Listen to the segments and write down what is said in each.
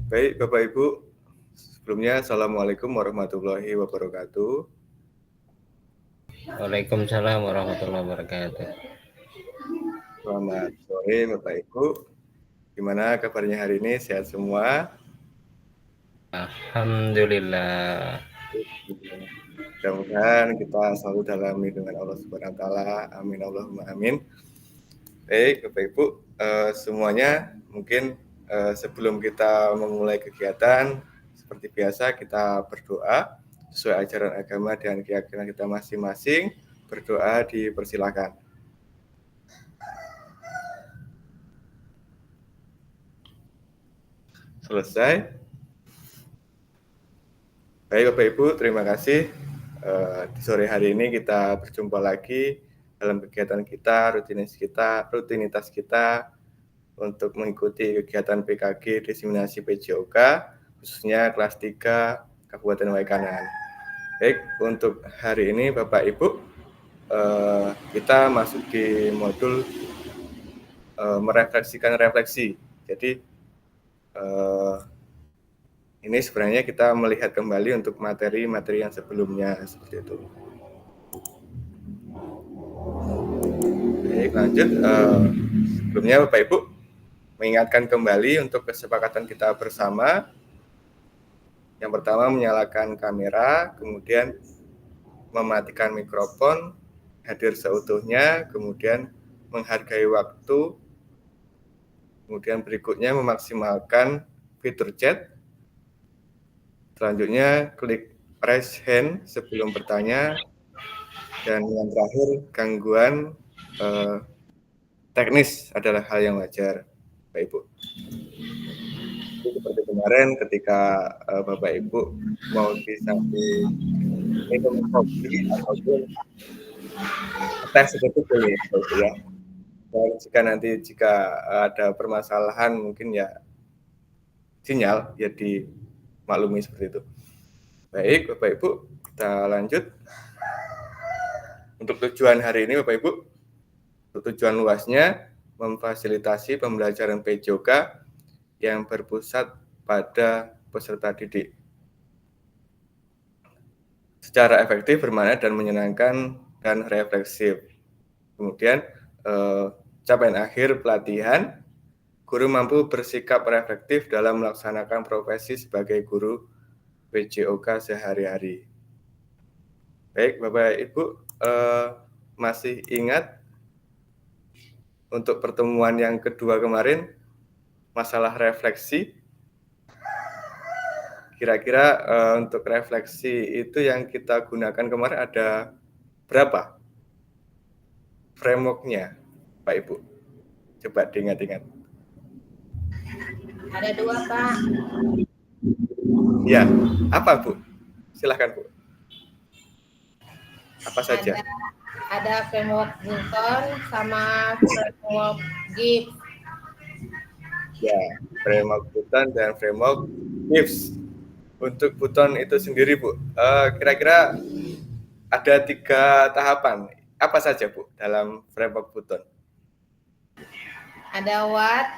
Baik, Bapak Ibu, sebelumnya Assalamualaikum warahmatullahi wabarakatuh. Waalaikumsalam warahmatullahi wabarakatuh. Selamat sore Bapak Ibu. Gimana kabarnya hari ini? Sehat semua? Alhamdulillah. Mudah-mudahan kita selalu dalam lindungan Allah Subhanahu wa taala. Amin Allahumma amin. Baik, Bapak Ibu, semuanya mungkin sebelum kita memulai kegiatan seperti biasa kita berdoa sesuai ajaran agama dan keyakinan kita masing-masing. Berdoa dipersilakan. Selesai. Baik Bapak Ibu, terima kasih. Di sore hari ini kita berjumpa lagi dalam kegiatan kita, rutinitas kita untuk mengikuti kegiatan PKG Diseminasi PJOK, khususnya kelas 3 Kabupaten Waikanan. Baik, untuk hari ini Bapak Ibu, kita masuk di modul merefleksikan refleksi. Jadi ini sebenarnya kita melihat kembali untuk materi-materi yang sebelumnya seperti itu. Baik, lanjut. Sebelumnya Bapak Ibu mengingatkan kembali untuk kesepakatan kita bersama. Yang pertama menyalakan kamera, kemudian mematikan mikrofon, hadir seutuhnya, kemudian menghargai waktu, kemudian berikutnya memaksimalkan fitur chat. Selanjutnya klik raise hand sebelum bertanya, dan yang terakhir gangguan teknis adalah hal yang wajar, Bapak Ibu. Seperti kemarin ketika Bapak Ibu mau minum kopi ataupun teh seperti itu ya. Dan jika ada permasalahan mungkin ya sinyal ya dimaklumi seperti itu. Baik Bapak Ibu, kita lanjut. Untuk tujuan hari ini Bapak Ibu, untuk tujuan luasnya memfasilitasi pembelajaran PJOK yang berpusat pada peserta didik secara efektif, bermakna dan menyenangkan dan refleksif. Kemudian capaian akhir pelatihan, guru mampu bersikap reflektif dalam melaksanakan profesi sebagai guru PJOK sehari-hari. Baik Bapak Ibu, masih ingat untuk pertemuan yang kedua kemarin masalah refleksi? Kira-kira untuk refleksi itu yang kita gunakan kemarin ada berapa framework-nya, Pak Ibu? Coba diingat-ingat. Ada 2, Pak. Ya, apa Bu? Silahkan Bu. Apa saja? Ada framework Newton sama framework Gibbs. Ya, framework Newton dan framework Gibbs. Untuk Newton itu sendiri Bu, kira-kira ada 3 tahapan. Apa saja Bu dalam framework Newton? Ada what,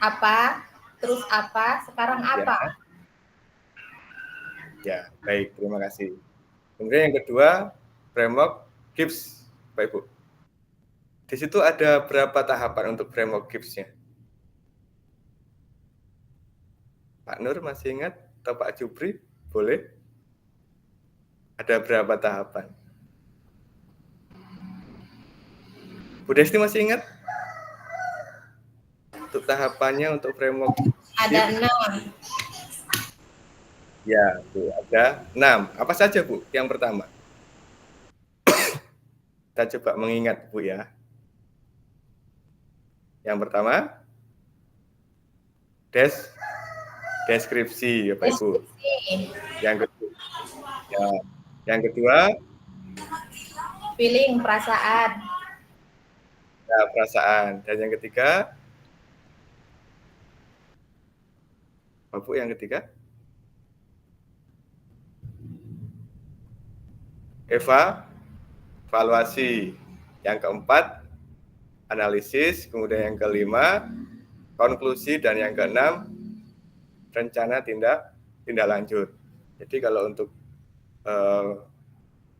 apa, terus apa, sekarang apa. Ya, baik, terima kasih. Kemudian yang kedua, framework Gibbs, Pak Ibu. Di situ ada berapa tahapan untuk framework Gibbs-nya? Pak Nur masih ingat? Atau Pak Jupri? Boleh? Ada berapa tahapan? Bu Desti masih ingat? Untuk tahapannya untuk framework ada 6. Ya, Bu, ada 6. Apa saja, Bu? Yang pertama. Kita coba mengingat, Bu, ya. Yang pertama, deskripsi, ya, Pak Ibu. Yang kedua, feeling, perasaan. Ya, perasaan. Dan yang ketiga, Bu, yang ketiga? Evaluasi. Yang keempat, analisis. Kemudian yang kelima, konklusi. Dan yang keenam, rencana tindak lanjut. Jadi kalau untuk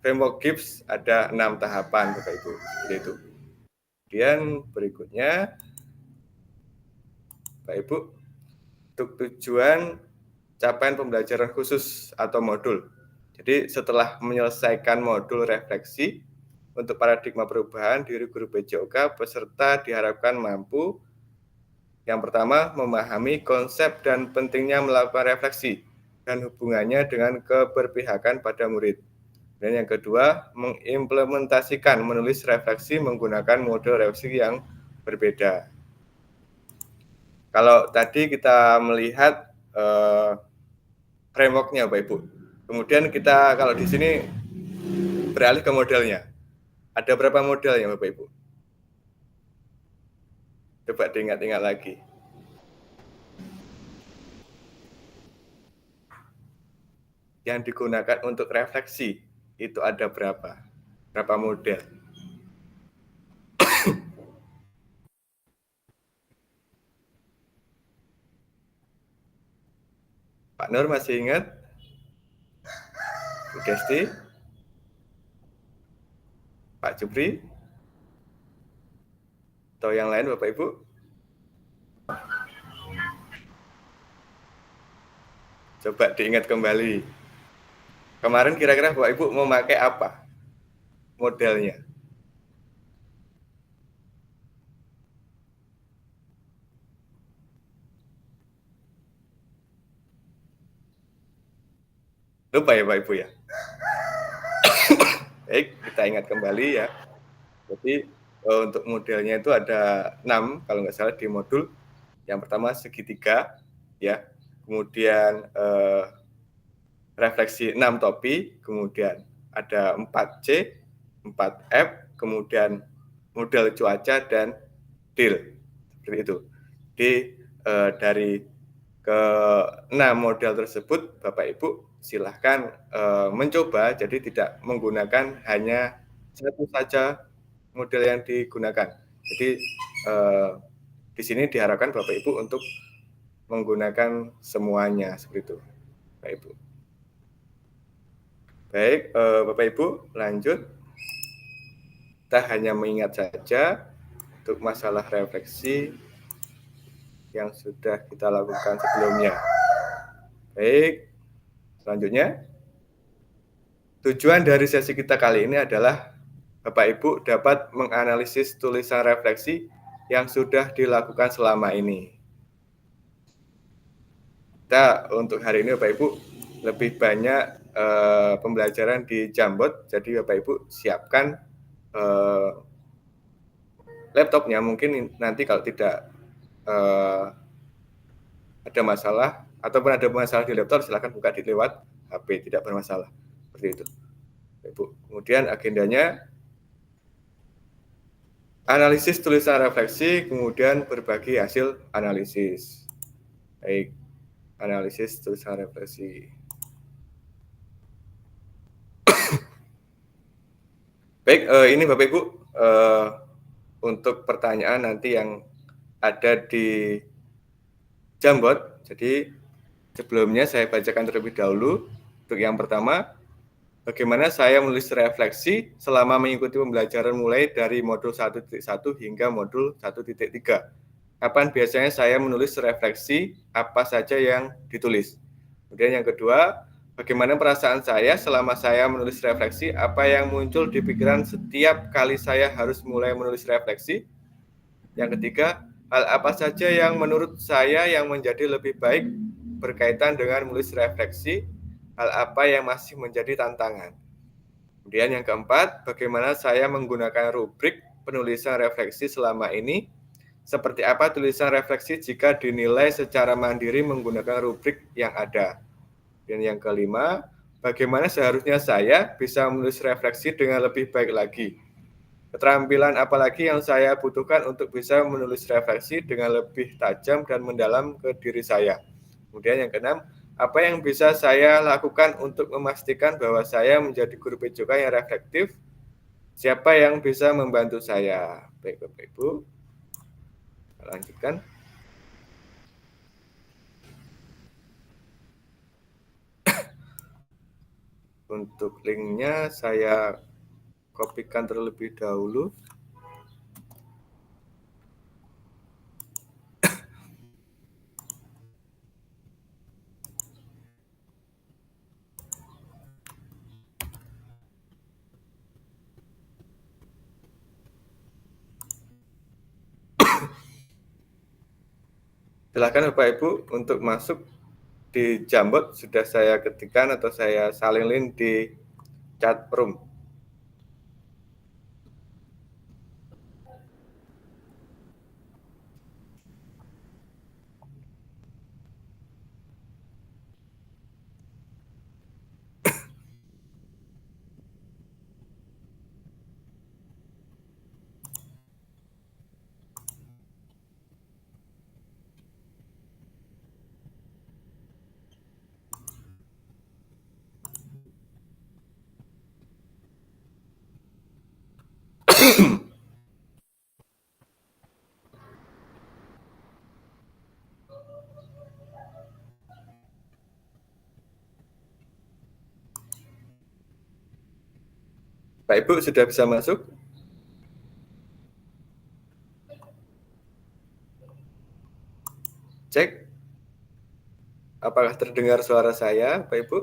framework Gibbs ada 6 tahapan Bapak Ibu, seperti itu. Kemudian berikutnya Bapak Ibu, untuk tujuan capaian pembelajaran khusus atau modul. Jadi setelah menyelesaikan modul refleksi untuk paradigma perubahan diri guru PJOK, peserta diharapkan mampu yang pertama memahami konsep dan pentingnya melakukan refleksi dan hubungannya dengan keberpihakan pada murid. Dan yang kedua, mengimplementasikan menulis refleksi menggunakan model refleksi yang berbeda. Kalau tadi kita melihat framework-nya Bapak Ibu. Kemudian kita kalau di sini beralih ke modelnya. Ada berapa modelnya Bapak Ibu? Coba diingat-ingat lagi. Yang digunakan untuk refleksi itu ada berapa? Berapa model? Pak Nur masih ingat? Bu Desti? Pak Jupri? Atau yang lain Bapak Ibu? Coba diingat kembali. Kemarin kira-kira Bapak Ibu mau pakai apa modelnya? Lupa ya Bapak Ibu ya? Baik, kita ingat kembali ya. Jadi untuk modelnya itu ada 6 kalau nggak salah di modul. Yang pertama segitiga ya. Kemudian refleksi 6 topi, kemudian ada 4C, 4F, kemudian model cuaca dan deal. Seperti itu. Jadi dari ke-6 model tersebut Bapak Ibu silahkan mencoba, jadi tidak menggunakan hanya satu saja model yang digunakan. Jadi di sini diharapkan Bapak Ibu untuk menggunakan semuanya seperti itu, Bapak Ibu. Baik, Bapak Ibu lanjut. Kita hanya mengingat saja untuk masalah refleksi yang sudah kita lakukan sebelumnya. Baik, selanjutnya tujuan dari sesi kita kali ini adalah Bapak Ibu dapat menganalisis tulisan refleksi yang sudah dilakukan selama ini. Kita untuk hari ini Bapak Ibu lebih banyak pembelajaran di Jamboard, jadi Bapak Ibu siapkan laptopnya. Mungkin nanti kalau tidak ada masalah ataupun ada masalah di laptop, silakan buka di lewat HP, tidak bermasalah. Seperti itu, Ibu. Kemudian agendanya analisis tulisan refleksi, kemudian berbagi hasil analisis. Baik, analisis tulisan refleksi. Baik, ini Bapak Ibu untuk pertanyaan nanti yang ada di Jamboard. Jadi sebelumnya saya bacakan terlebih dahulu. Untuk yang pertama, bagaimana saya menulis refleksi selama mengikuti pembelajaran mulai dari modul 1.1 hingga modul 1.3. Kapan biasanya saya menulis refleksi, apa saja yang ditulis. Kemudian yang kedua, bagaimana perasaan saya selama saya menulis refleksi, apa yang muncul di pikiran setiap kali saya harus mulai menulis refleksi. Yang ketiga, hal apa saja yang menurut saya yang menjadi lebih baik berkaitan dengan menulis refleksi, hal apa yang masih menjadi tantangan. Kemudian yang keempat, bagaimana saya menggunakan rubrik penulisan refleksi selama ini, seperti apa tulisan refleksi jika dinilai secara mandiri menggunakan rubrik yang ada. Dan yang kelima, bagaimana seharusnya saya bisa menulis refleksi dengan lebih baik lagi. Keterampilan apalagi yang saya butuhkan untuk bisa menulis refleksi dengan lebih tajam dan mendalam ke diri saya. Kemudian yang keenam, apa yang bisa saya lakukan untuk memastikan bahwa saya menjadi guru PJOK yang reflektif? Siapa yang bisa membantu saya? Baik Bapak Ibu, lanjutkan. Untuk linknya saya kopikan terlebih dahulu. Silakan Bapak Ibu untuk masuk di Jamboard, sudah saya ketikkan atau saya salin link di chat room. Pak Ibu sudah bisa masuk? Cek. Apakah terdengar suara saya, Pak Ibu?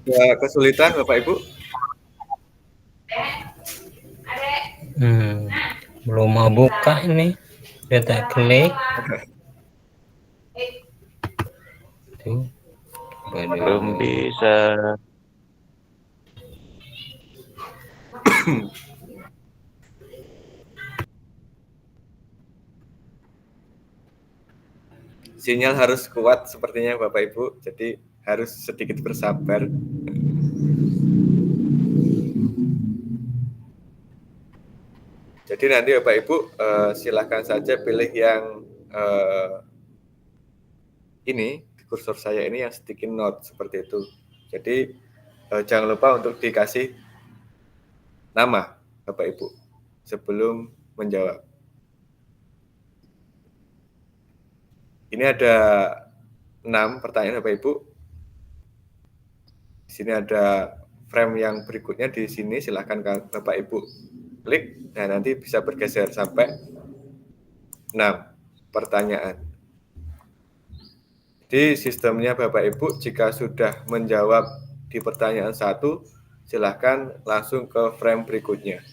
Ada kesulitan Bapak Ibu? Belum mau buka ini. Udah tak klik. Tuh. Belum bisa. Sinyal harus kuat sepertinya Bapak Ibu, jadi harus sedikit bersabar. Jadi nanti Bapak Ibu silakan saja pilih yang ini, kursor saya ini yang sticky note seperti itu. Jadi jangan lupa untuk dikasih nama Bapak Ibu sebelum menjawab. Ini ada 6 pertanyaan Bapak Ibu. Di sini ada frame yang berikutnya di sini, silahkan Bapak Ibu klik. Nah, nanti bisa bergeser sampai 6 pertanyaan. Di sistemnya Bapak Ibu, jika sudah menjawab di pertanyaan 1, silahkan langsung ke frame berikutnya.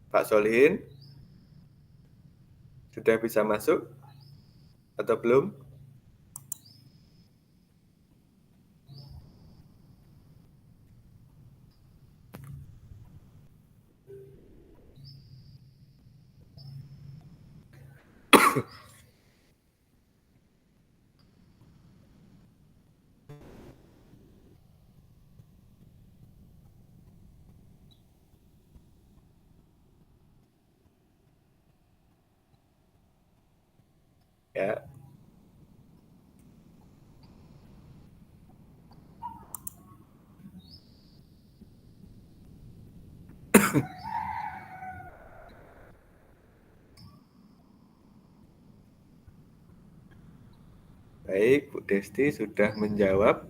Pak Solihin, sudah bisa masuk atau belum? Ya. Baik, Bu Desti sudah menjawab.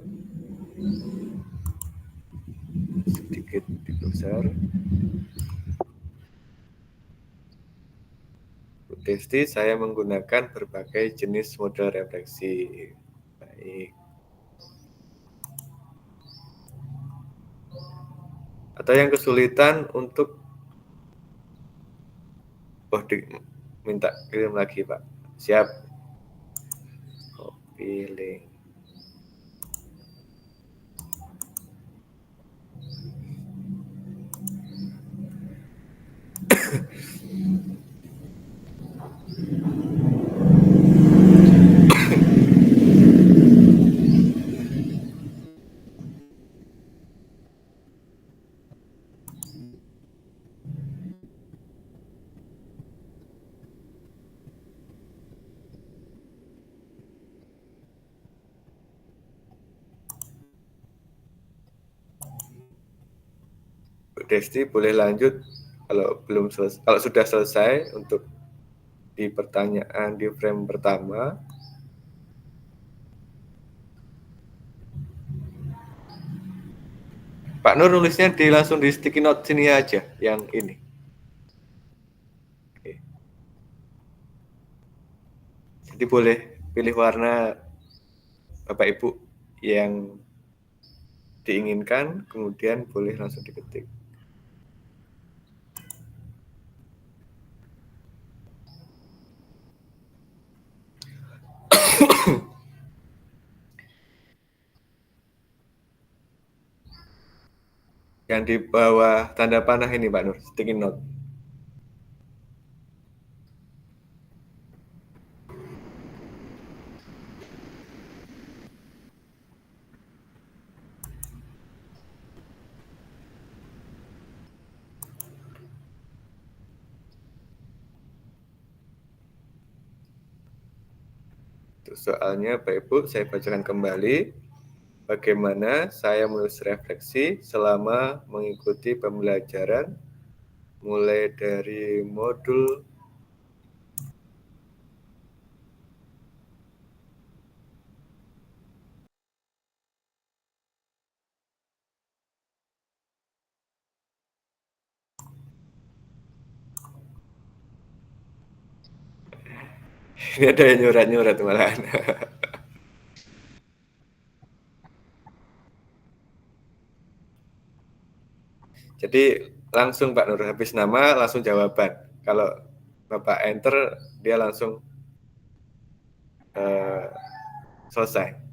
Sedikit dibesar. Bu Desti, saya menggunakan berbagai jenis model refleksi. Baik. Atau yang kesulitan untuk minta kirim lagi, Pak. Siap. Copy link. Bu Desti boleh lanjut kalau sudah selesai untuk di pertanyaan di frame pertama. Pak Nur nulisnya langsung di sticky note sini aja yang ini. Oke. Jadi boleh pilih warna Bapak Ibu yang diinginkan, kemudian boleh langsung diketik. Yang di bawah tanda panah ini Pak Nur, sticky note. Untuk soalnya Pak Ibu, saya bacakan kembali. Bagaimana saya menulis refleksi selama mengikuti pembelajaran mulai dari modul ini ada yang nyurat-nyurat malahan. Jadi langsung Pak Nur, habis nama langsung jawaban. Kalau Bapak enter, dia langsung selesai.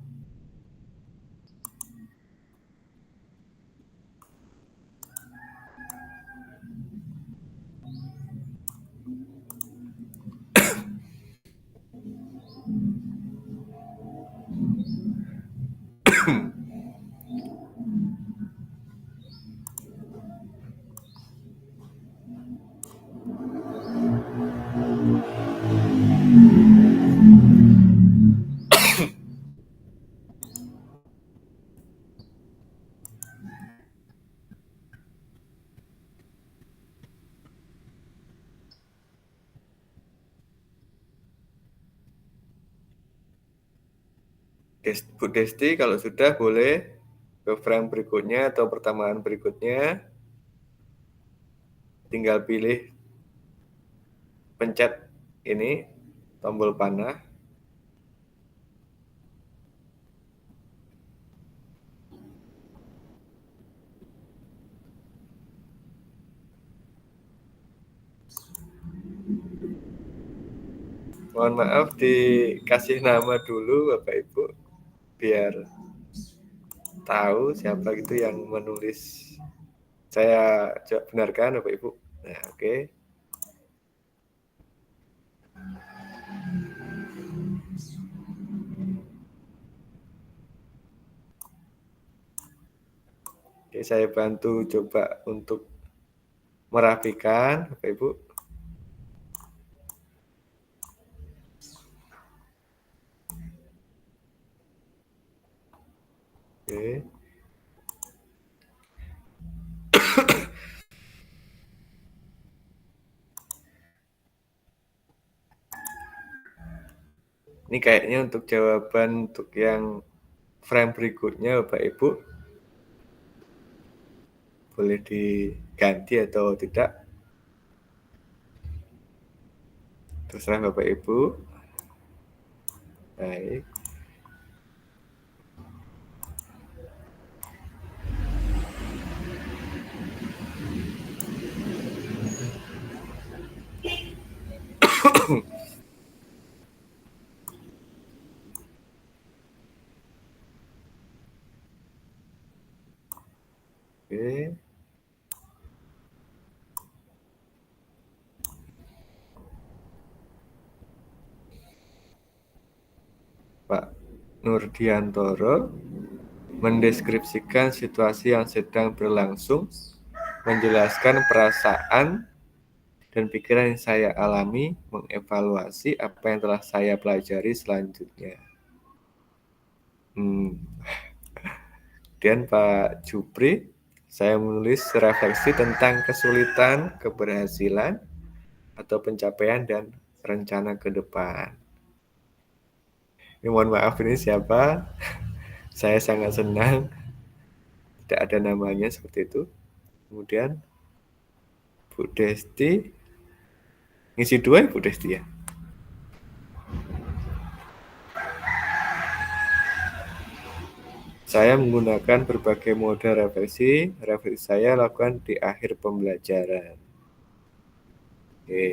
Bu Desti, kalau sudah boleh ke frame berikutnya atau pertemuan berikutnya. Tinggal pilih pencet ini, tombol panah. Mohon maaf dikasih nama dulu Bapak Ibu biar tahu siapa gitu yang menulis. Saya coba benarkan Bapak Ibu. Nah, oke. Oke, saya bantu coba untuk merapikan Bapak Ibu. Oke. Ini kayaknya untuk jawaban untuk yang frame berikutnya Bapak Ibu boleh diganti atau tidak. Terserah Bapak Ibu. Baik. Nurdiantoro mendeskripsikan situasi yang sedang berlangsung, menjelaskan perasaan dan pikiran yang saya alami, mengevaluasi apa yang telah saya pelajari selanjutnya. Kemudian Pak Jupri, saya menulis refleksi tentang kesulitan, keberhasilan, atau pencapaian dan rencana ke depan. Ini mohon maaf, ini siapa? Saya sangat senang tidak ada namanya seperti itu. Kemudian Bu Desti, ngisi 2 ya Bu Desti ya? Saya menggunakan berbagai mode refleksi. Refleksi saya lakukan di akhir pembelajaran. Oke.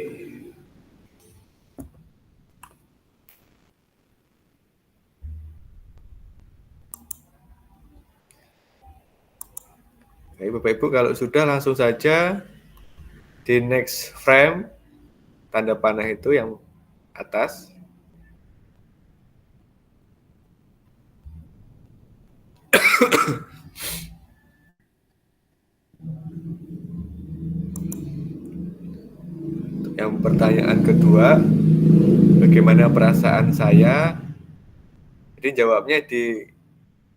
Oke, Bapak Ibu, kalau sudah langsung saja di next frame, tanda panah itu yang atas. Yang pertanyaan kedua, bagaimana perasaan saya? Jadi jawabnya di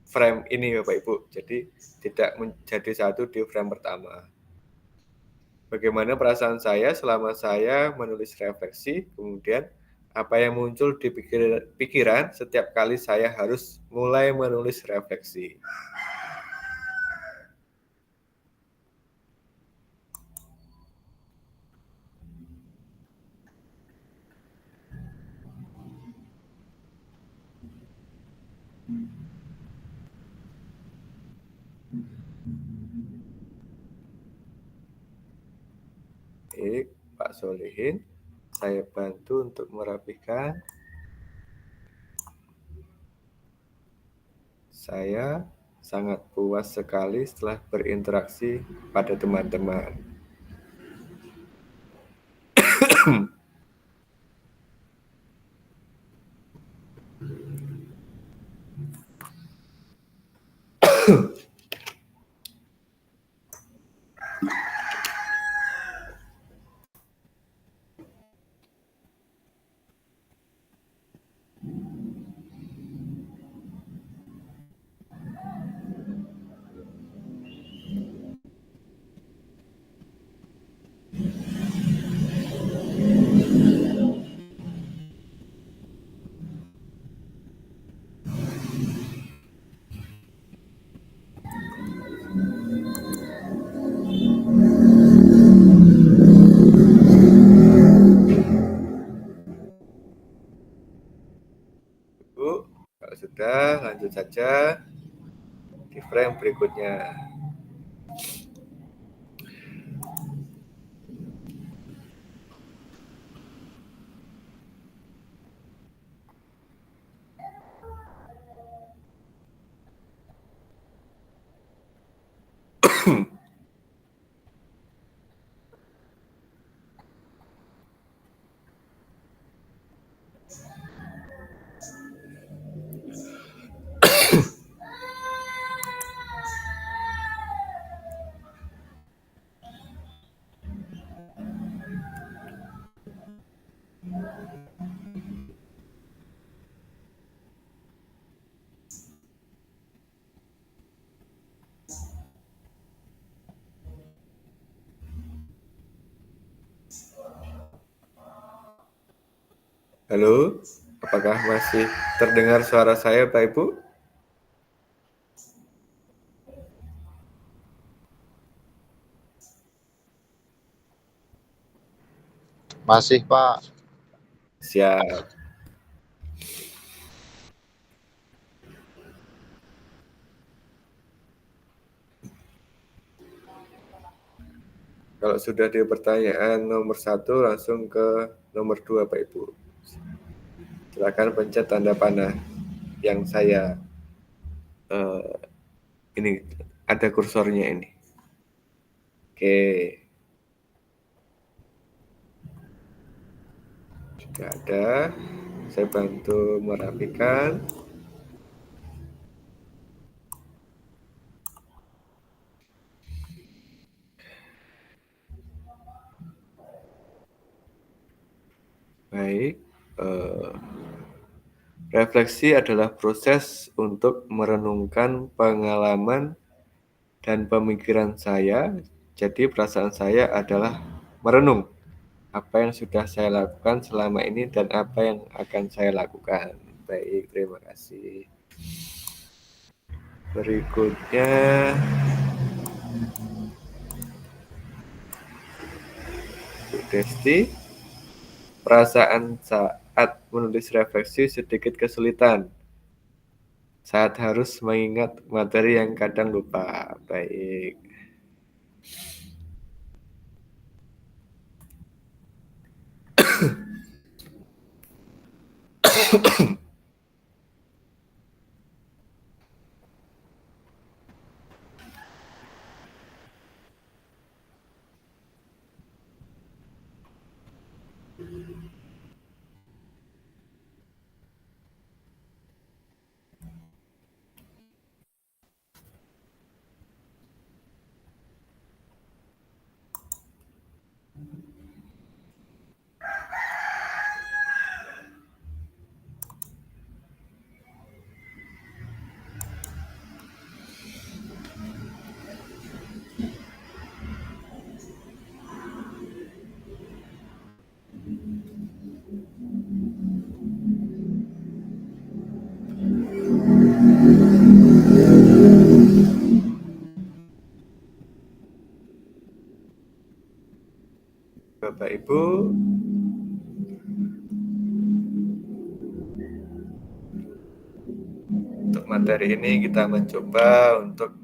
frame ini Bapak Ibu, jadi tidak menjadi satu di frame pertama. Bagaimana perasaan saya selama saya menulis refleksi, kemudian apa yang muncul di pikiran setiap kali saya harus mulai menulis refleksi. Baik, Pak Solihin, saya bantu untuk merapikan. Saya sangat puas sekali setelah berinteraksi pada teman-teman. Bu, kalau sudah lanjut saja di frame berikutnya. Halo, apakah masih terdengar suara saya, Pak Ibu? Masih, Pak. Siap. Kalau sudah di pertanyaan nomor 1, langsung ke nomor 2, Pak Ibu. Silakan pencet tanda panah yang saya ini ada kursornya ini. Oke. Sudah ada. Saya bantu merapikan. Baik. Refleksi adalah proses untuk merenungkan pengalaman dan pemikiran saya. Jadi perasaan saya adalah merenung apa yang sudah saya lakukan selama ini dan apa yang akan saya lakukan. Baik, terima kasih. Berikutnya, Bu Desti, perasaan saat menulis refleksi sedikit kesulitan saat harus mengingat materi yang kadang lupa. Baik. Bapak Ibu, untuk materi ini kita mencoba untuk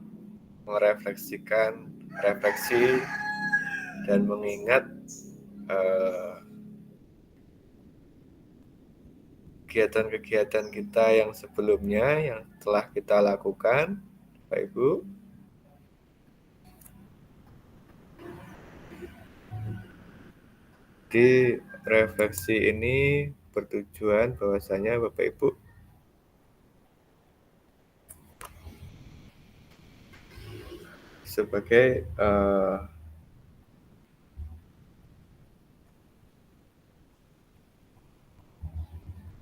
merefleksikan refleksi dan mengingat kegiatan-kegiatan kita yang sebelumnya yang telah kita lakukan, Bapak Ibu. Di refleksi ini bertujuan bahwasanya Bapak Ibu sebagai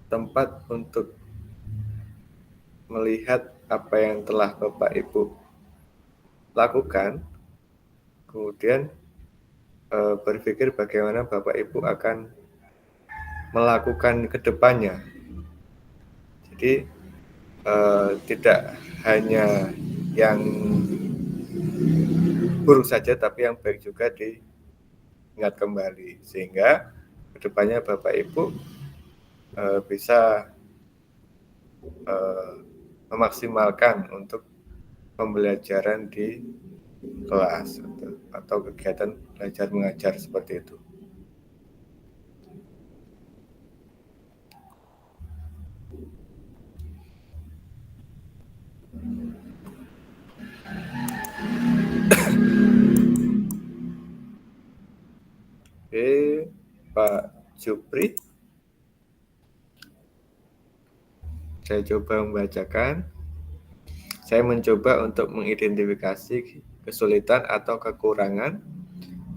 tempat untuk melihat apa yang telah Bapak Ibu lakukan, kemudian berpikir bagaimana Bapak Ibu akan melakukan ke depannya. Jadi tidak hanya yang buruk saja, tapi yang baik juga diingat kembali, sehingga ke depannya Bapak Ibu bisa memaksimalkan untuk pembelajaran di kelas atau kegiatan belajar mengajar seperti itu. Oke, Pak Jupri, saya coba membacakan. Saya mencoba untuk mengidentifikasi kesulitan atau kekurangan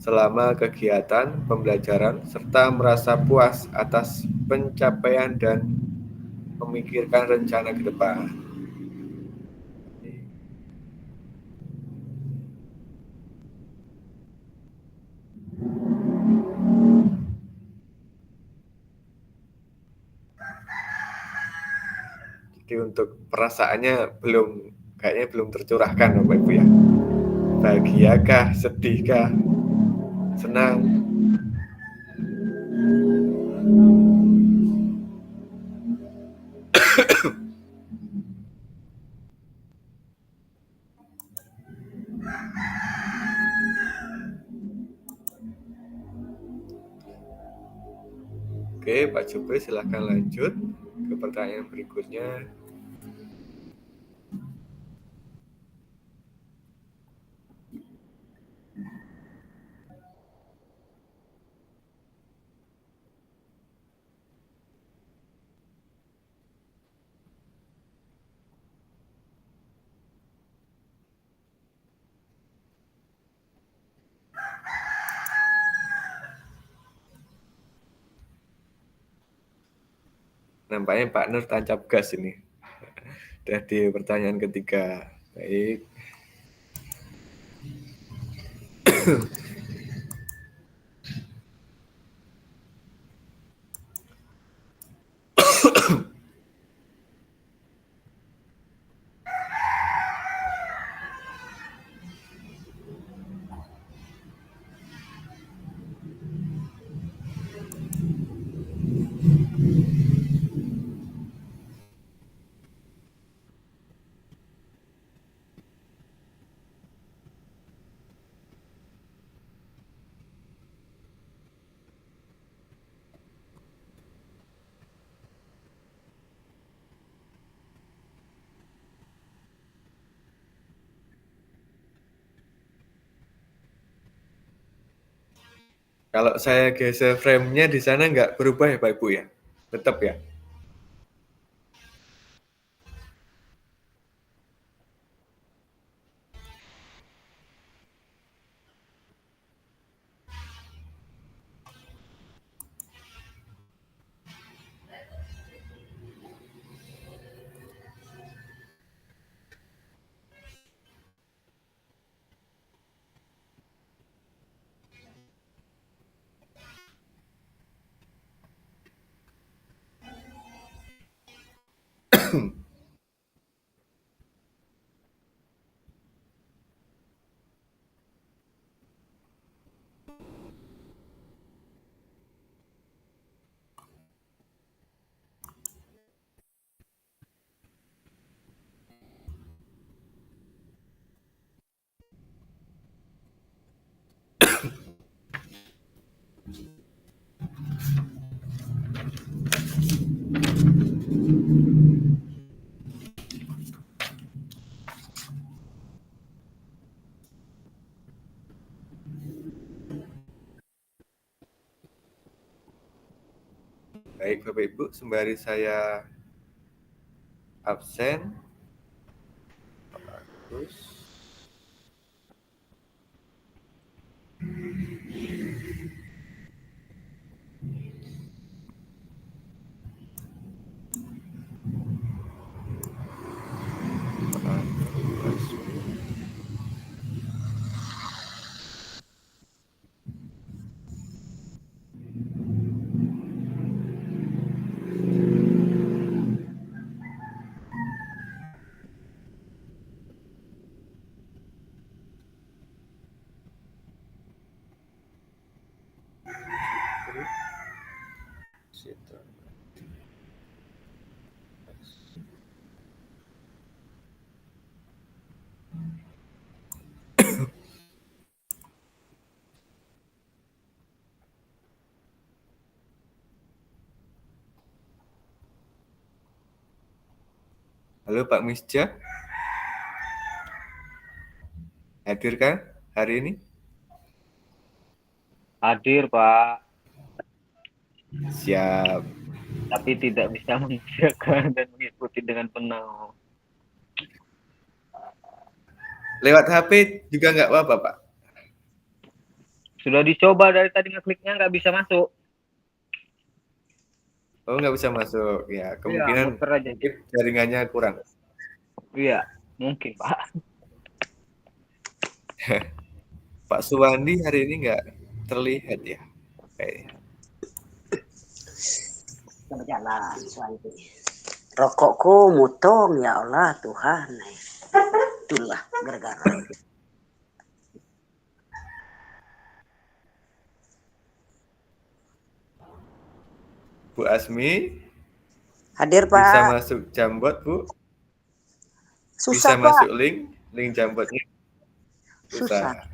selama kegiatan pembelajaran serta merasa puas atas pencapaian dan memikirkan rencana ke depan. Jadi untuk perasaannya kayaknya belum tercurahkan Bapak Ibu ya. Bahagiakah, sedihkah, senang? Oke, Pak Jupri silahkan lanjut ke pertanyaan berikutnya. Nampaknya Pak Nur tancap gas ini. Udah di pertanyaan ketiga. Baik. Kalau saya geser frame-nya di sana nggak berubah ya Pak Ibu ya? Tetap ya? Baik Bapak Ibu, sembari saya absen. Bagus. Halo Pak Misja, hadir kan hari ini? Hadir, Pak. Siap. Tapi tidak bisa mengerjakan dan mengikuti dengan penuh. Lewat HP juga nggak apa-apa Pak? Sudah dicoba dari tadi ngekliknya nggak bisa masuk. Oh nggak bisa masuk, ya kemungkinan muter aja. jaringannya kurang. Iya, mungkin Pak. Pak Suwandi hari ini nggak terlihat ya? Kayaknya. Berjalan Suwandi. Rokokku mutong ya Allah Tuhan. Itulah gara-gara. Bu Asmi, Hadir Pak. bisa masuk Jambot Bu? Susah Bisa Pak. masuk link Jambotnya? Susah.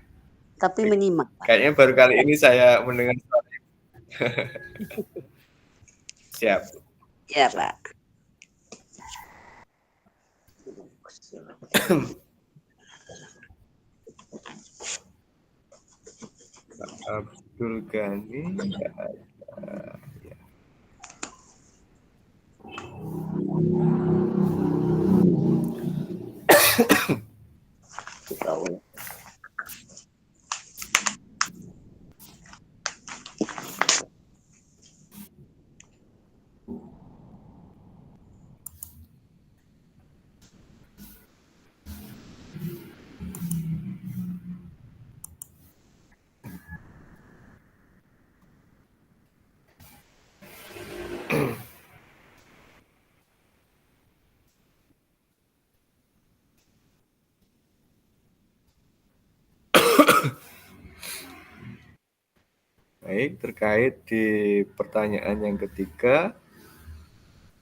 Tapi menyimak Pak. Kayaknya baru kali ini saya mendengar suara. Siap. Ya Pak. Pak Abdul Ghani nggak ada. Ya. Baik, terkait di pertanyaan yang ketiga,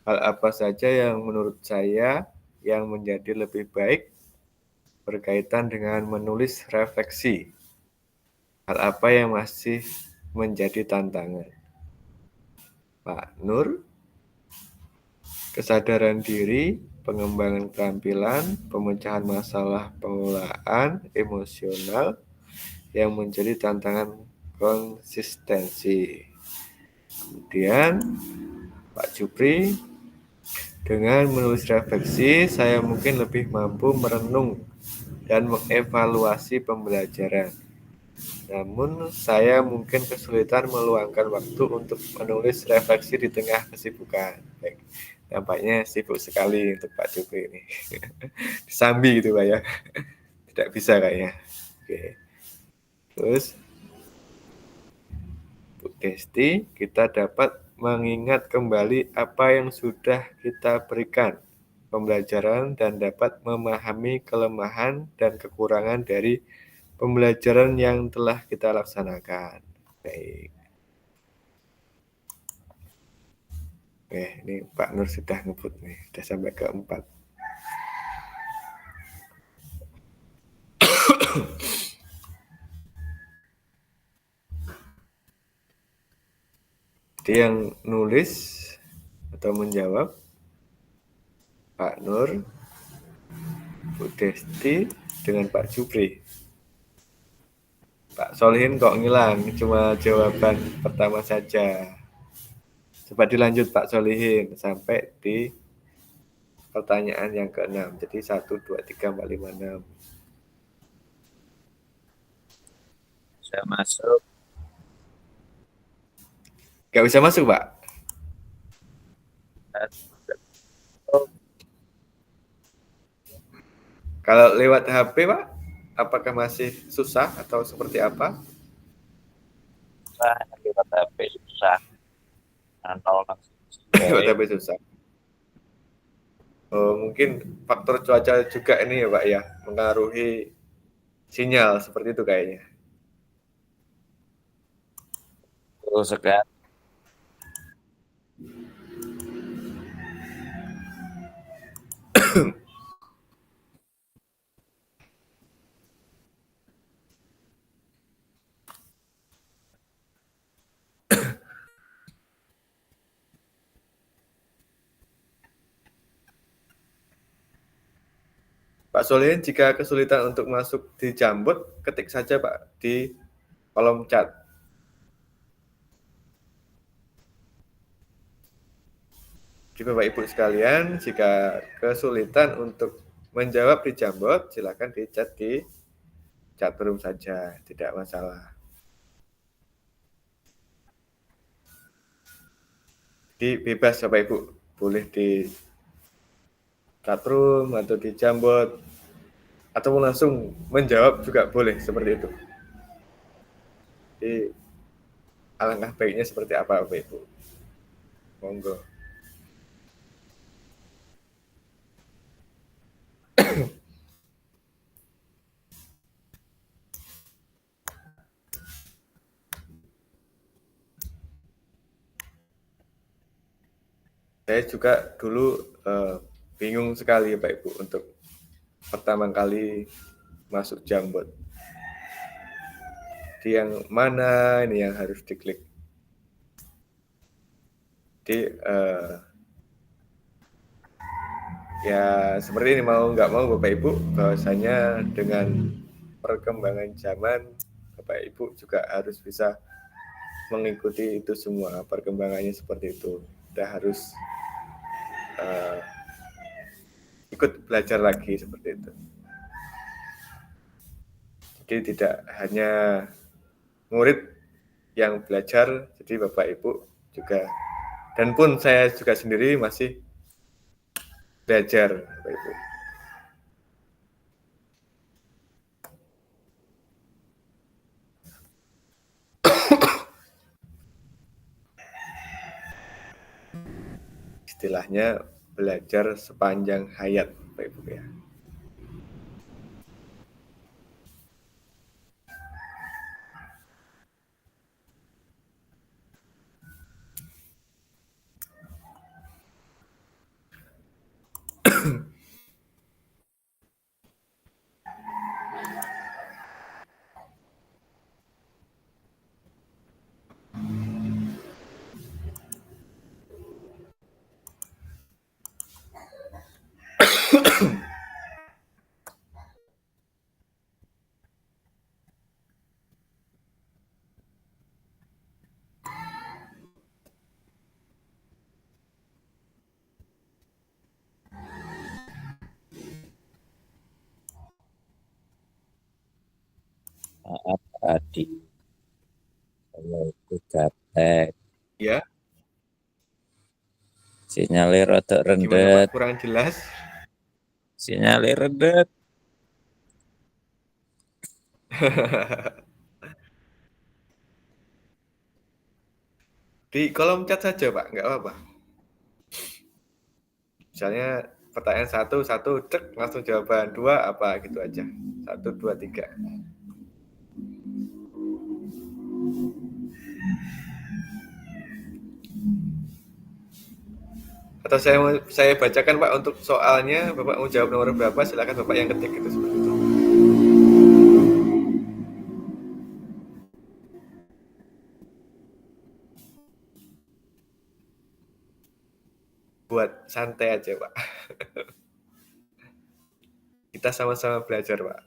hal apa saja yang menurut saya yang menjadi lebih baik berkaitan dengan menulis refleksi? Hal apa yang masih menjadi tantangan? Pak Nur, kesadaran diri, pengembangan keterampilan, pemecahan masalah, pengelolaan emosional yang menjadi tantangan konsistensi. Kemudian Pak Jupri, dengan menulis refleksi, saya mungkin lebih mampu merenung dan mengevaluasi pembelajaran. Namun, saya mungkin kesulitan meluangkan waktu untuk menulis refleksi di tengah kesibukan. Baik, nampaknya sibuk sekali untuk Pak Jupri ini. Disambi gitu Pak ya. Tidak bisa kayaknya. Oke. Terus, Bu Desti, kita dapat mengingat kembali apa yang sudah kita berikan pembelajaran dan dapat memahami kelemahan dan kekurangan dari pembelajaran yang telah kita laksanakan. Baik. Ini Pak Nur sudah ngebut nih, sudah sampai ke 4. Jadi yang nulis atau menjawab Pak Nur, Bu Desti, dengan Pak Jupri. Pak Solihin kok ngilang, cuma jawaban pertama saja. Coba dilanjut Pak Solihin sampai di pertanyaan yang ke-6. Jadi 1, 2, 3, 4, 5, 6. Saya masuk. Gak bisa masuk, Pak? Kalau lewat HP, Pak, apakah masih susah atau seperti apa? Susah, lewat HP susah. Nol langsung. Lewat HP susah. Oh, mungkin faktor cuaca juga ini ya, Pak, ya, mengaruhi sinyal seperti itu kayaknya. Terus sekarang Pak Solihin, jika kesulitan untuk masuk di Jambot, ketik saja Pak di kolom chat. Jadi Bapak Ibu sekalian, jika kesulitan untuk menjawab di Jambot, silakan di chat room saja, tidak masalah. Jadi bebas Bapak Ibu, boleh di chat room atau di Jambot, atau langsung menjawab juga boleh seperti itu. Jadi alangkah baiknya seperti apa Bapak Ibu? Monggo. Saya juga dulu bingung sekali Pak Ibu untuk pertama kali masuk Jambot. Di yang mana ini yang harus diklik? Jadi ya seperti ini, mau nggak mau Bapak Ibu, bahwasanya dengan perkembangan zaman Bapak Ibu juga harus bisa mengikuti itu semua, perkembangannya seperti itu. Kita harus ikut belajar lagi seperti itu. Jadi tidak hanya murid yang belajar, jadi Bapak Ibu juga, dan pun saya juga sendiri masih belajar Bapak Ibu. Istilahnya belajar sepanjang hayat Bapak Ibu ya. Maaf tadi saya itu gaptek. Ya, Sinyalnya rada gimana Pak? rendet. Kurang jelas? Sinyalnya rendet. Di kolom chat saja Pak, nggak apa-apa. Misalnya pertanyaan satu, cek langsung jawaban dua apa gitu aja. 1, 2, 3. Atau saya bacakan Pak untuk soalnya, Bapak mau jawab nomor berapa, silakan Bapak yang ketik gitu seperti itu. Buat santai aja Pak. Kita sama-sama belajar Pak.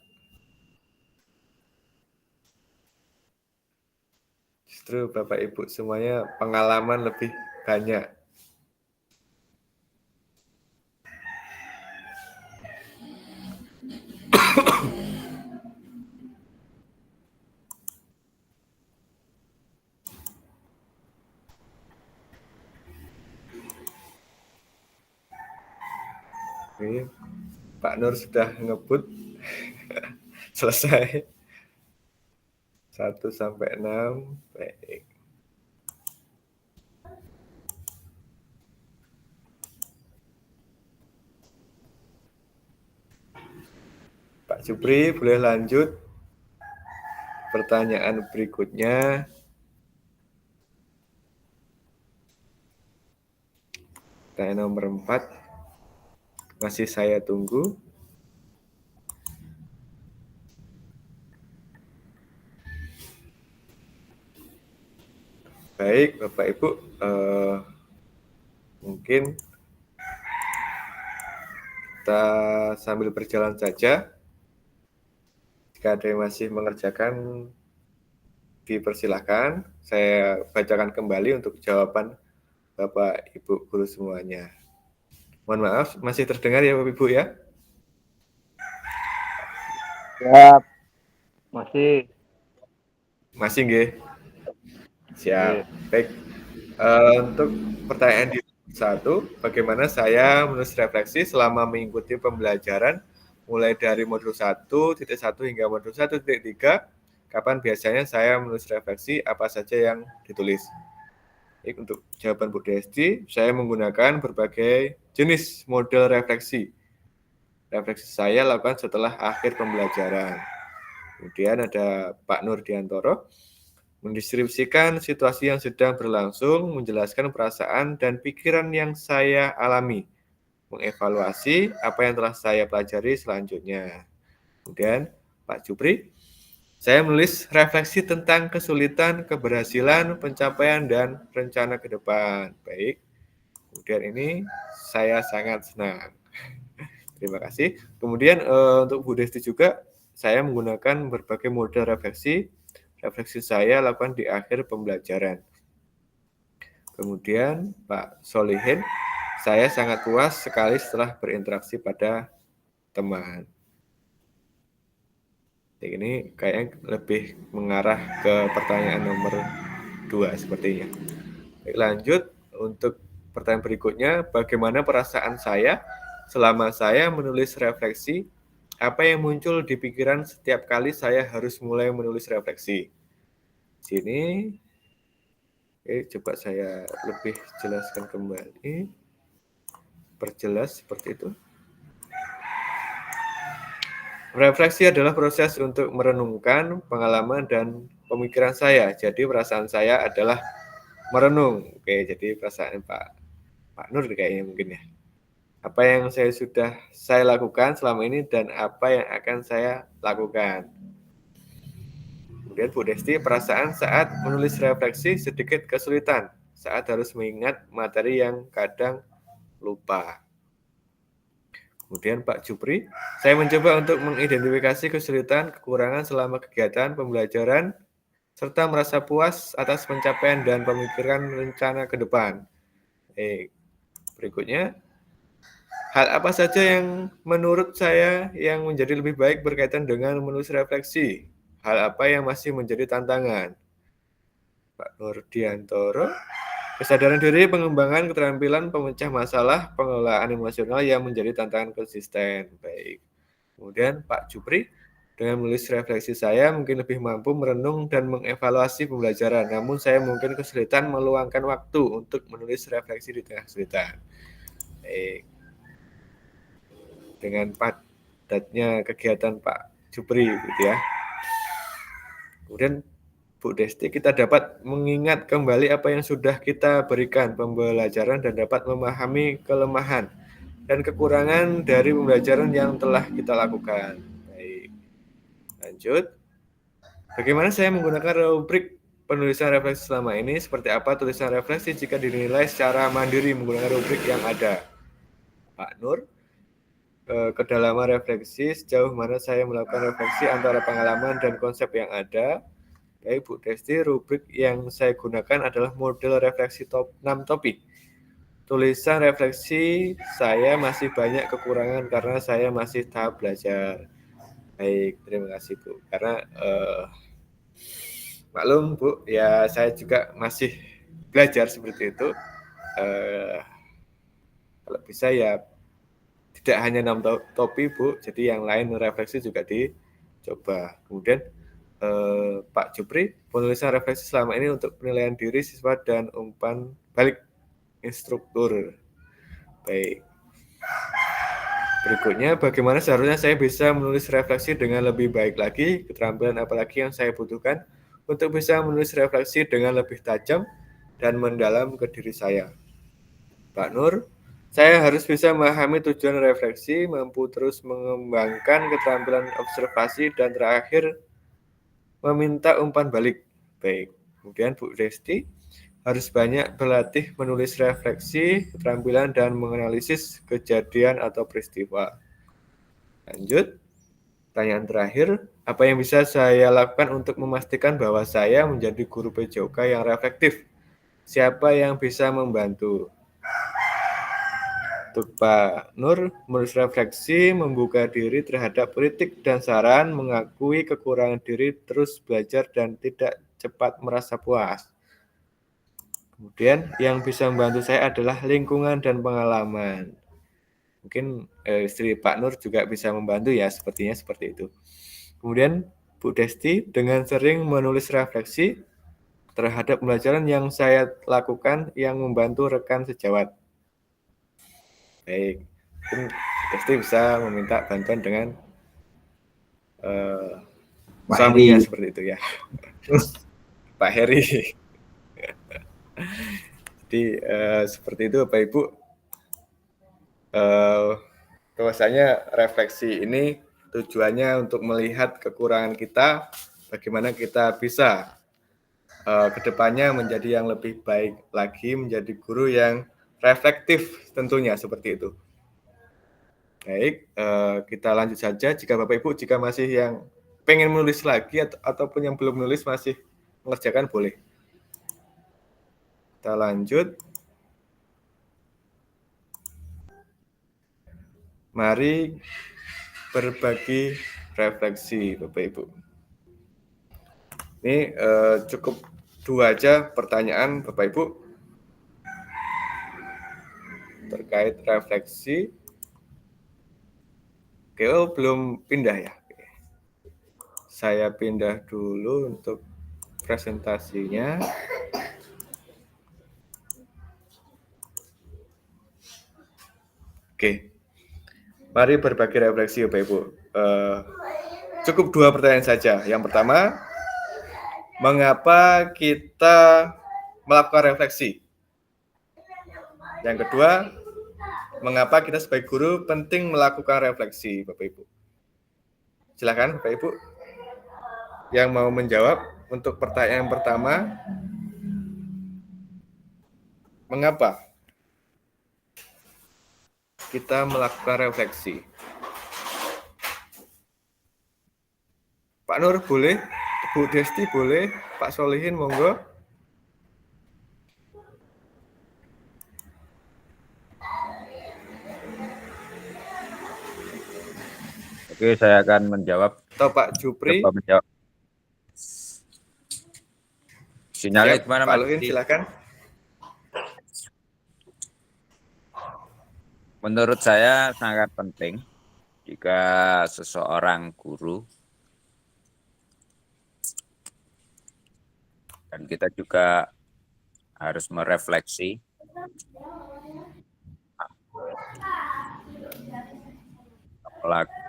Justru Bapak Ibu semuanya pengalaman lebih banyak. Oke, Pak Nur sudah ngebut. Selesai. 1 sampai 6. Baik. Pak Jupri boleh lanjut pertanyaan berikutnya. Pertanyaan nomor 4. Masih saya tunggu. Baik, Bapak Ibu, mungkin kita sambil berjalan saja. Jika ada yang masih mengerjakan, dipersilahkan. Saya bacakan kembali untuk jawaban Bapak Ibu guru semuanya. Mohon maaf, masih terdengar ya Bapak Ibu ya? Siap. Masih. Masih nggih? Siap. Baik. Untuk pertanyaan di 1, bagaimana saya menulis refleksi selama mengikuti pembelajaran mulai dari modul 1.1 hingga modul 1.3, kapan biasanya saya menulis refleksi, apa saja yang ditulis? Baik, untuk jawaban Bu Desti, saya menggunakan berbagai jenis model refleksi. Refleksi saya lakukan setelah akhir pembelajaran. Kemudian ada Pak Nurdiantoro, mendistribusikan situasi yang sedang berlangsung, menjelaskan perasaan dan pikiran yang saya alami, mengevaluasi apa yang telah saya pelajari selanjutnya. Kemudian Pak Jupri, saya menulis refleksi tentang kesulitan, keberhasilan, pencapaian, dan rencana ke depan. Baik, kemudian ini saya sangat senang. Terima kasih. Kemudian untuk Bu Desti juga, saya menggunakan berbagai model refleksi. Refleksi saya lakukan di akhir pembelajaran. Kemudian Pak Solihin, saya sangat puas sekali setelah berinteraksi pada teman. Ini kayaknya lebih mengarah ke pertanyaan nomor 2 sepertinya. Baik, lanjut untuk pertanyaan berikutnya, bagaimana perasaan saya selama saya menulis refleksi? Apa yang muncul di pikiran setiap kali saya harus mulai menulis refleksi? Sini, oke, coba saya lebih jelaskan kembali. Perjelas seperti itu. Refleksi adalah proses untuk merenungkan pengalaman dan pemikiran saya. Jadi perasaan saya adalah merenung. Oke, jadi perasaan Pak Nur kayaknya mungkin ya. Apa yang sudah saya lakukan selama ini dan apa yang akan saya lakukan. Kemudian Bu Desti, perasaan saat menulis refleksi sedikit kesulitan saat harus mengingat materi yang kadang lupa. Kemudian Pak Jupri, saya mencoba untuk mengidentifikasi kesulitan, kekurangan selama kegiatan pembelajaran, serta merasa puas atas pencapaian dan pemikiran rencana ke depan. Berikutnya, hal apa saja yang menurut saya yang menjadi lebih baik berkaitan dengan menulis refleksi? Hal apa yang masih menjadi tantangan? Pak Nurdiantoro, kesadaran diri, pengembangan keterampilan pemecah masalah, pengelolaan emosional yang menjadi tantangan konsisten. Baik. Kemudian Pak Jupri, dengan menulis refleksi saya mungkin lebih mampu merenung dan mengevaluasi pembelajaran. Namun saya mungkin kesulitan meluangkan waktu untuk menulis refleksi di tengah kesulitan. Baik. Dengan padatnya kegiatan Pak Jupri gitu ya. Kemudian Bu Desti, kita dapat mengingat kembali apa yang sudah kita berikan pembelajaran dan dapat memahami kelemahan dan kekurangan dari pembelajaran yang telah kita lakukan. Baik. Lanjut. Bagaimana saya menggunakan rubrik penulisan refleksi selama ini? Seperti apa tulisan refleksi jika dinilai secara mandiri menggunakan rubrik yang ada? Pak Nur, kedalaman refleksi, sejauh mana saya melakukan refleksi antara pengalaman dan konsep yang ada. Baik Bu Desti, rubrik yang saya gunakan adalah model refleksi 6 topik. Tulisan refleksi saya masih banyak kekurangan karena saya masih tahap belajar. Baik, terima kasih Bu. Karena maklum Bu, ya saya juga masih belajar seperti itu. Kalau bisa ya tidak hanya 6 topik Bu, jadi yang lain refleksi juga dicoba. Kemudian Pak Jupri, penulisan refleksi selama ini untuk penilaian diri siswa dan umpan balik instruktur. Baik. Berikutnya, bagaimana seharusnya saya bisa menulis refleksi dengan lebih baik lagi? Keterampilan apa lagi yang saya butuhkan untuk bisa menulis refleksi dengan lebih tajam dan mendalam ke diri saya? Pak Nur, saya harus bisa memahami tujuan refleksi, mampu terus mengembangkan keterampilan observasi, dan terakhir meminta umpan balik. Baik. Kemudian Bu Desti, harus banyak berlatih menulis refleksi, keterampilan, dan menganalisis kejadian atau peristiwa. Lanjut. Pertanyaan terakhir, apa yang bisa saya lakukan untuk memastikan bahwa saya menjadi guru PJOK yang reflektif? Siapa yang bisa membantu? Untuk Pak Nur, menulis refleksi, membuka diri terhadap kritik dan saran, mengakui kekurangan diri, terus belajar, dan tidak cepat merasa puas. Kemudian yang bisa membantu saya adalah lingkungan dan pengalaman. Mungkin istri Pak Nur juga bisa membantu ya, sepertinya seperti itu. Kemudian Bu Desti, dengan sering menulis refleksi terhadap pembelajaran yang saya lakukan yang membantu rekan sejawat. Baik, mungkin Desti bisa meminta bantuan dengan suaminya seperti itu ya. Pak Heri. Jadi seperti itu Bapak Ibu. Bahwasanya refleksi ini tujuannya untuk melihat kekurangan kita, bagaimana kita bisa kedepannya menjadi yang lebih baik lagi, menjadi guru yang reflektif tentunya seperti itu. Baik, kita lanjut saja. Jika Bapak Ibu jika masih yang pengen menulis lagi ataupun yang belum menulis masih mengerjakan boleh. Kita lanjut. Mari berbagi refleksi Bapak Ibu. Ini cukup 2 aja pertanyaan Bapak Ibu terkait refleksi. Oke, belum pindah ya. Saya pindah dulu untuk presentasinya. Oke, mari berbagi refleksi Bapak Ibu. Cukup 2 pertanyaan saja. Yang pertama, mengapa kita melakukan refleksi? Yang kedua, mengapa kita sebagai guru penting melakukan refleksi, Bapak Ibu? Silakan Bapak Ibu yang mau menjawab untuk pertanyaan pertama. Mengapa kita melakukan refleksi? Pak Nur boleh, Bu Desti boleh, Pak Solihin monggo. Oke, saya akan menjawab. Atau Pak Jupri. Coba menjawab. Sinyalnya Siap, gimana, Pak Mas? Luhin, silakan. Menurut saya sangat penting jika seseorang guru dan kita juga harus merefleksi pelajaran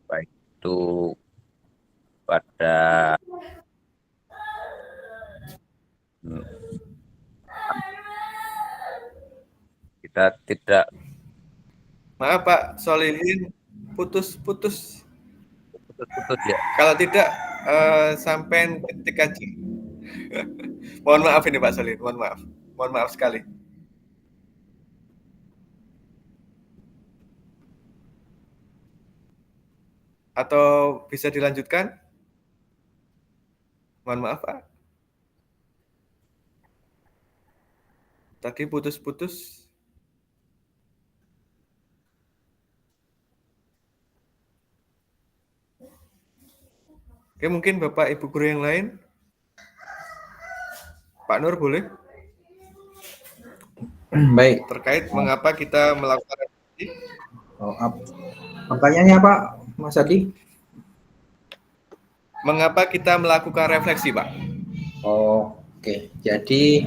baik itu pada kita tidak Maaf Pak Solihin, putus-putus. putus-putus ya. Kalau tidak, sampai ketik aja. Mohon maaf ini Pak Solihin, mohon maaf. Mohon maaf sekali. Atau bisa dilanjutkan? Mohon maaf Pak. Tadi putus-putus. Oke, mungkin Bapak Ibu guru yang lain. Pak Nur boleh? Baik. Terkait mengapa kita melakukan refleksi. Pertanyaannya apa, Mas Adi? Mengapa kita melakukan refleksi, Pak? Oke, jadi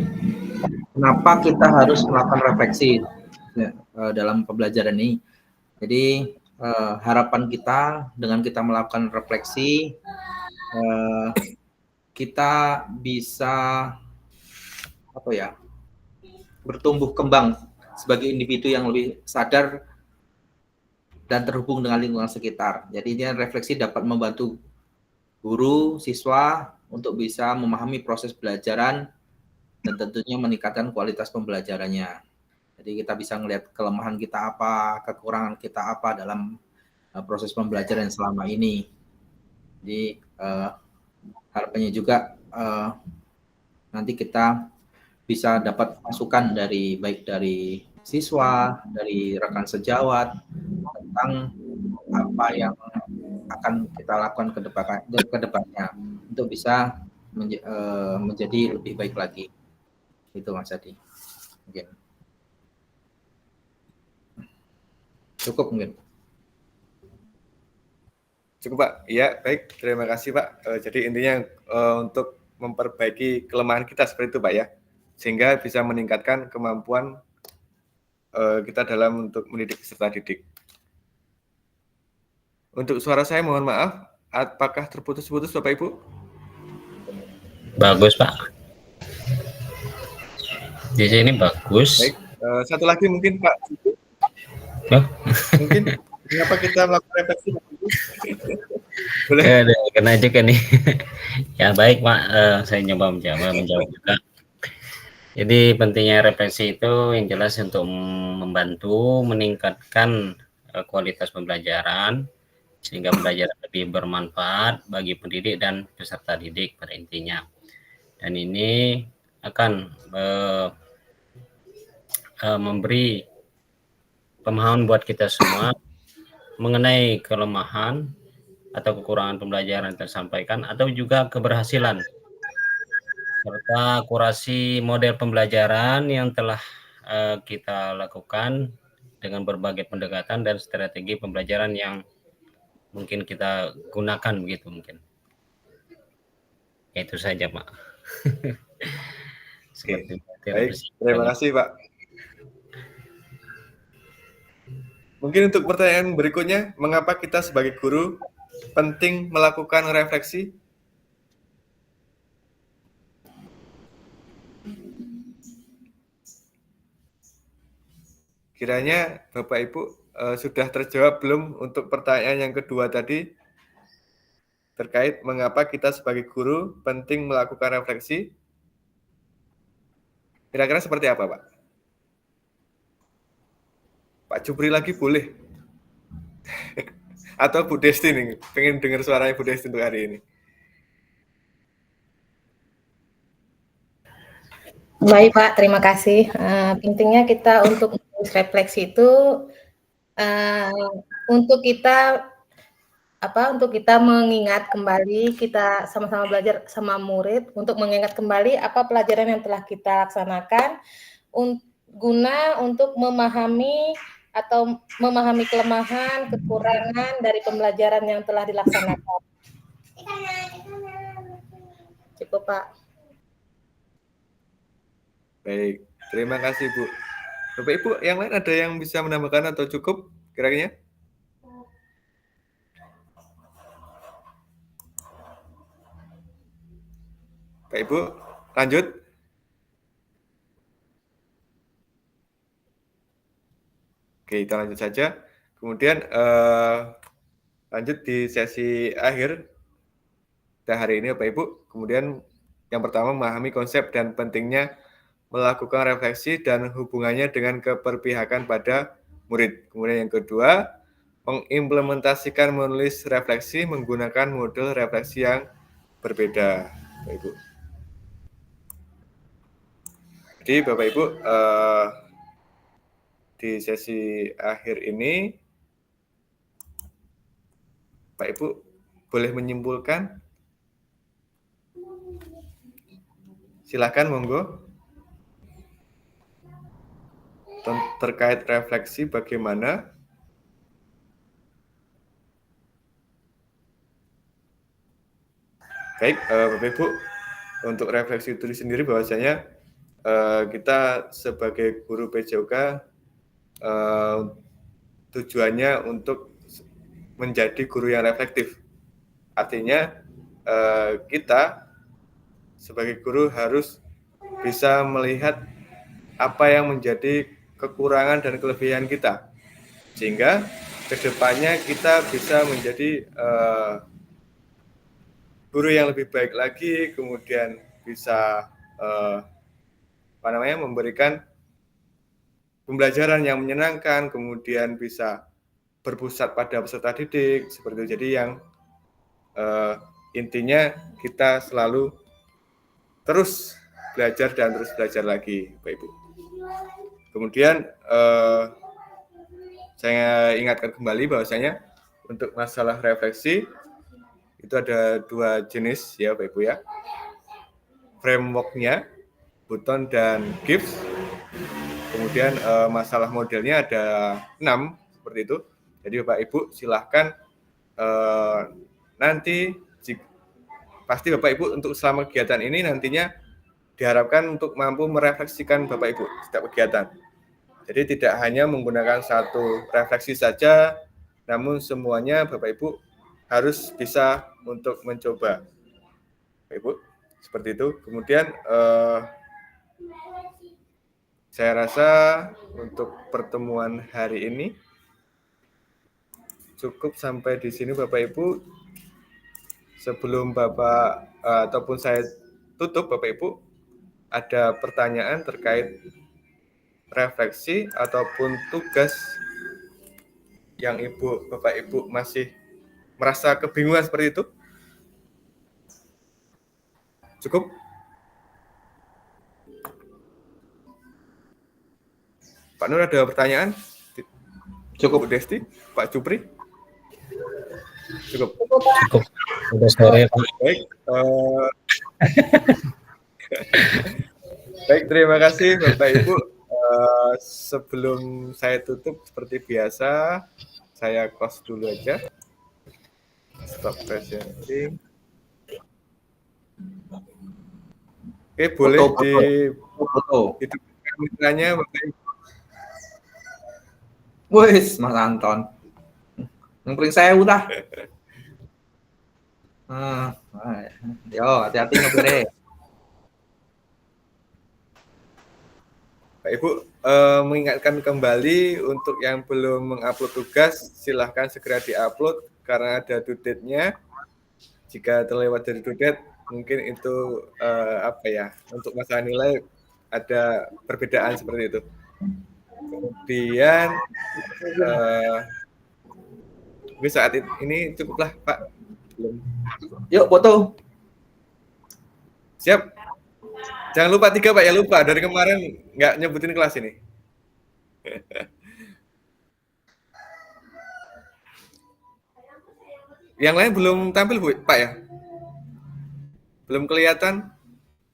kenapa kita harus melakukan refleksi dalam pembelajaran ini? Jadi harapan kita dengan kita melakukan refleksi, kita bisa bertumbuh kembang sebagai individu yang lebih sadar dan terhubung dengan lingkungan sekitar. Jadi ini refleksi dapat membantu guru, siswa untuk bisa memahami proses pembelajaran dan tentunya meningkatkan kualitas pembelajarannya. Jadi kita bisa melihat kelemahan kita apa, kekurangan kita apa dalam proses pembelajaran selama ini. Jadi harapannya juga nanti kita bisa dapat masukan dari baik dari siswa, dari rekan sejawat tentang apa yang akan kita lakukan ke depannya untuk bisa menjadi lebih baik lagi. Itu Mas Adi. Mungkin. Cukup mungkin. Cukup Pak. Iya, baik. Terima kasih Pak. Jadi intinya untuk memperbaiki kelemahan kita seperti itu Pak ya. Sehingga bisa meningkatkan kemampuan kita dalam untuk mendidik peserta didik. Untuk suara saya mohon maaf, apakah terputus-putus Bapak Ibu? Bagus Pak. Jadi ini bagus. Baik, satu lagi mungkin Pak. Mungkin mengapa kita melakukan refleksi? Boleh? Kena juga nih. Ya baik Pak, saya menjawab juga. Jadi pentingnya refleksi itu yang jelas untuk membantu meningkatkan kualitas pembelajaran sehingga pembelajaran lebih bermanfaat bagi pendidik dan peserta didik pada intinya. Dan ini akan memberi pemahaman buat kita semua mengenai kelemahan atau kekurangan pembelajaran yang tersampaikan atau juga keberhasilan serta kurasi model pembelajaran yang telah kita lakukan dengan berbagai pendekatan dan strategi pembelajaran yang mungkin kita gunakan begitu mungkin. Itu saja Pak. Oke. Baik, terima kasih Pak. Mungkin untuk pertanyaan berikutnya, mengapa kita sebagai guru penting melakukan refleksi? Kiranya Bapak Ibu sudah terjawab belum untuk pertanyaan yang kedua tadi terkait mengapa kita sebagai guru penting melakukan refleksi? Kira-kira seperti apa Pak? Pak Jupri lagi boleh? Atau Bu Desti nih, pengen dengar suaranya Bu Desti untuk hari ini. Baik Pak, terima kasih. Pentingnya kita untuk refleksi itu untuk kita untuk kita mengingat kembali, kita sama-sama belajar sama murid untuk mengingat kembali apa pelajaran yang telah kita laksanakan guna untuk memahami kelemahan, kekurangan dari pembelajaran yang telah dilaksanakan. Cukup, Pak. Baik, terima kasih Bu. Bapak Ibu, yang lain ada yang bisa menambahkan atau cukup kira-kira? Pak Ibu, lanjut. Oke, kita lanjut saja. Kemudian lanjut di sesi akhir kita hari ini, Bapak Ibu. Kemudian yang pertama memahami konsep dan pentingnya melakukan refleksi dan hubungannya dengan keberpihakan pada murid. Kemudian yang kedua, mengimplementasikan menulis refleksi menggunakan model refleksi yang berbeda, Bapak Ibu. Jadi Bapak Ibu, di sesi akhir ini, Pak Ibu boleh menyimpulkan? Silakan, monggo. Terkait refleksi bagaimana? Baik, Bapak Ibu, untuk refleksi itu sendiri bahwasanya kita sebagai guru PJOK tujuannya untuk menjadi guru yang reflektif. Artinya kita sebagai guru harus bisa melihat apa yang menjadi kekurangan dan kelebihan kita, sehingga kedepannya kita bisa menjadi guru yang lebih baik lagi, kemudian bisa memberikan pembelajaran yang menyenangkan, kemudian bisa berpusat pada peserta didik seperti itu. Jadi yang intinya kita selalu terus belajar dan terus belajar lagi, Bapak Ibu. Kemudian saya ingatkan kembali bahwasanya untuk masalah refleksi itu ada 2 jenis ya, Bapak Ibu ya. Framework-nya, Button dan Gibbs. Kemudian masalah modelnya ada 6 seperti itu. Jadi Bapak Ibu silahkan nanti pasti Bapak Ibu untuk selama kegiatan ini nantinya diharapkan untuk mampu merefleksikan Bapak Ibu setiap kegiatan. Jadi tidak hanya menggunakan satu refleksi saja, namun semuanya Bapak Ibu harus bisa untuk mencoba. Bapak Ibu, seperti itu. Kemudian saya rasa untuk pertemuan hari ini cukup sampai di sini Bapak Ibu. Sebelum Bapak ataupun saya tutup Bapak Ibu, ada pertanyaan terkait refleksi ataupun tugas yang Bapak Ibu masih merasa kebingungan seperti itu? Cukup? Pak Nur ada pertanyaan? Cukup, Bu Desti, Pak Jupri? Cukup. Sudah sore, Pak. Baik. Baik, terima kasih Bapak Ibu. Sebelum saya tutup seperti biasa, saya close dulu aja. Stop presenting. Oke, boleh dihidupkan mitranya Bapak Ibu. Wis, Mas Anton. Nempring saya udah. Yo, hati-hati ngebere. Pak Ibu, mengingatkan kembali untuk yang belum mengupload tugas, silahkan segera diupload karena ada due date-nya. Jika terlewat dari due date, mungkin itu untuk masalah nilai ada perbedaan seperti itu. Kemudian saat ini cukuplah Pak. Yuk foto. Siap. Jangan lupa 3 Pak, ya lupa. Dari kemarin nggak nyebutin kelas ini. Yang lain belum tampil, Bu, Pak ya? Belum kelihatan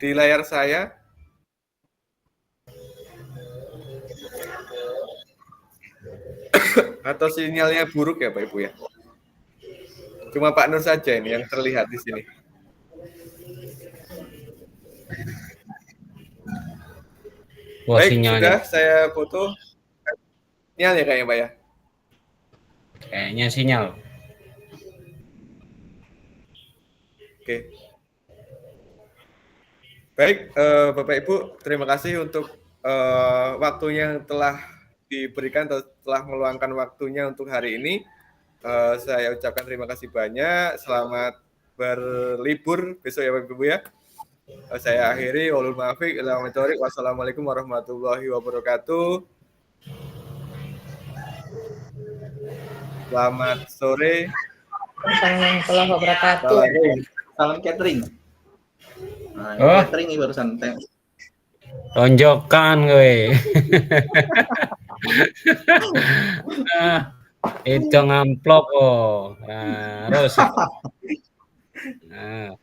di layar saya. Atau sinyalnya buruk ya Pak Ibu ya? Cuma Pak Nur saja ini yang terlihat di sini. Wah, Baik, sinyalnya. sudah saya foto. Sinyalnya kayaknya Pak ya? Kayaknya sinyal. Oke. Baik, Bapak Ibu, terima kasih untuk waktunya yang telah diberikan, telah meluangkan waktunya untuk hari ini. Saya ucapkan terima kasih banyak. Selamat berlibur besok ya Bapak Ibu ya. Saya akhiri. Wassalamualaikum warahmatullahi wabarakatuh. Selamat sore. Assalamualaikum warahmatullahi wabarakatuh. Salam catering. Nah, catering ini barusan. Tonjokan gue. Itu ngamplop oh. Nah, terus. Nah.